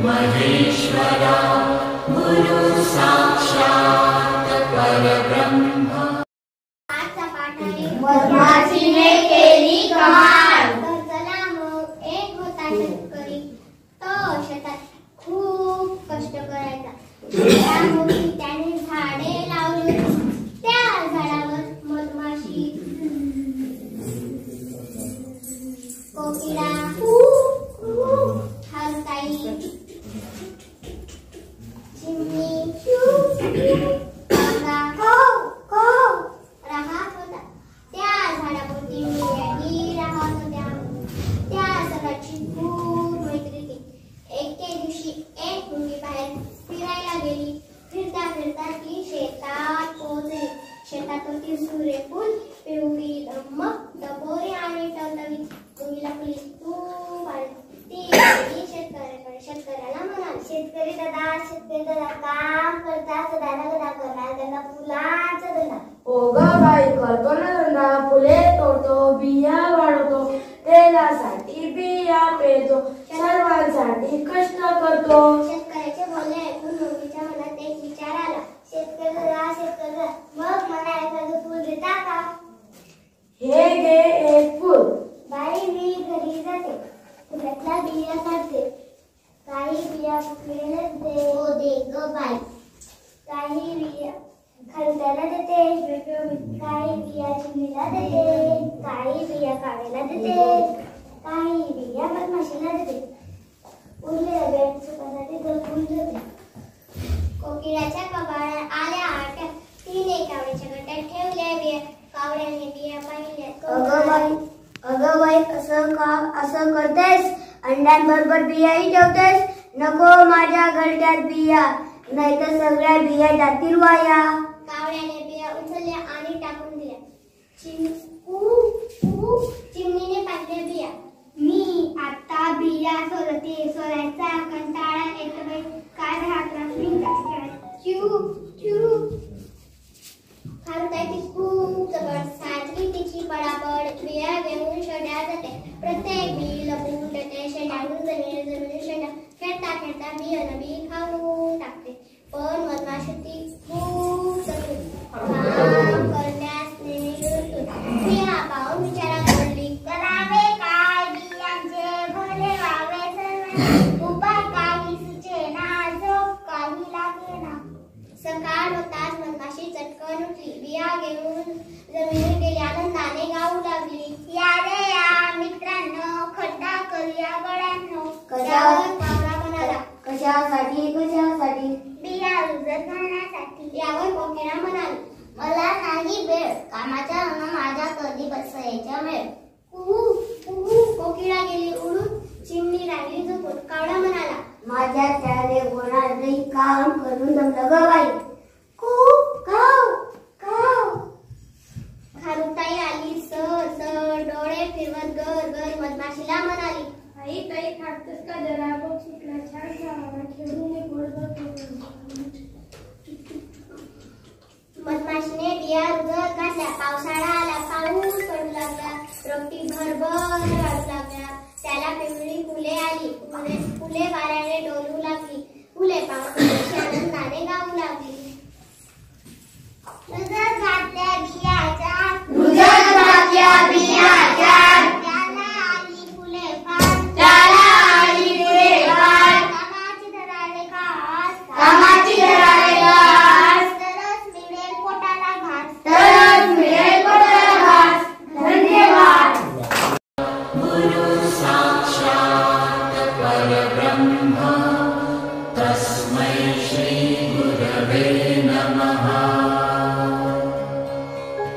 महेश्वरा गुरु साक्षात् शेतातून ती सूर्यफूल पिवळी धम्मक दबोरी आणि टवटवीत मुलीला फुली तू ती शेतकऱ्याकडे शेतकऱ्याला म्हणाली, शेतकरी दादा काम करता सदा करणार त्यांना फुलांचा धंदा. ओ ग बाई करतो ना धंदा, फुले तोडतो बिया वाढवतो, तेलासाठी बिया पेरतो, सर्वांसाठी कष्ट करतो. शेतकऱ्याचे बोलणे ऐकून मुलीच्या मनात एक विचार आला, शेतकरी दादा मग मला एखादं फुल देता का? हे घे एक फुल. बाई मी घरी जाते, फुलातल्या बिया काढते, काही बिया फुकलेल्या दे. हो दे ग बाई. काही बिया खालत्याला देते, काही बिया चिमणीला देते, काही बिया काढायला देते, काही बिया मधमाशीला देते. उरलेल्या बिया सुकासाठी जपून ठेवते. कोकिळाच्या कपाळात आल्या आट्या, तिने कावड्याच्या गट्यात ठेवल्या बिया, कावड्याने बिया पाहिल्या. अगं बाई असं करतेस? अंड्यांबरोबर बियाही ठेवतेस? नको माझ्या घरट्यात बिया, नाहीतर सगळ्या बिया जातील वाया. कावड्याने बिया उचलल्या आणि टाकून दिल्या. चिमणीने पाहिल्या बिया. मी आता बिया सोलते, सोलायचा कंटाळा येतो बाई, काय राहतात खारुताई ती खूप जवळ साजली तिची पडापड, बिया घेऊन शेंड्या जाते, प्रत्येक बी लपून ठेवते, शेंड्याहून जमिनीवर शेंड्या खेळता खेळता बियाणं बी खाऊन टाकते. पण मधमाशी ती खूप चतुर, काम करण्यास नेहमी रुजू. बिया पाहून विचारात पडली, करावे काय बियांचे भले व्हावे सर्व, उपाय काही सुचेना, झोप काही लागेना. सकाळ होताच मधमाशी चटकन उठली, बिया घेऊन जमिनीवर गेली, आनंदाने गाऊ लागली, या रे या मित्रांनो, खड्डा करूया गड्यांनो. कावळा म्हणाला, कशासाठी? बिया रुजत घालण्यासाठी. यावर कोकिळा म्हणाली, मला नाही वेळ, कामाच्या माझ्या कधी बसायच्या वेळ. कोकिळा गेली उडून, चिमणी राहिली झोपून. कावळा म्हणाला, माझ्या त्याने होणार नाही, काम करून जमलं ग बाई. खारुताई आली सर डोळे फिरवत गर मधमाशीला म्हणाली, आई ताई खातस का जरा, बघ सुटला छान झाला, खेळून एक मधमाशीने बिया रुजत घातल्या. पावसाळा आला, पाऊस पडू लागला, रोपटी भरभर वाढू लागल्या. त्याला पिवळी फुले आली, फुले वाऱ्याने डोलू लागली, फुले पाहून आनंदाने गाऊ लागली. रुजत घातल्या बियाच्या, त्याला आली फुले फार, कामाची धराले घास, तरच मिळेल पोटाला घास. धन्यवाद. गुरु साक्षात परब्रह्म.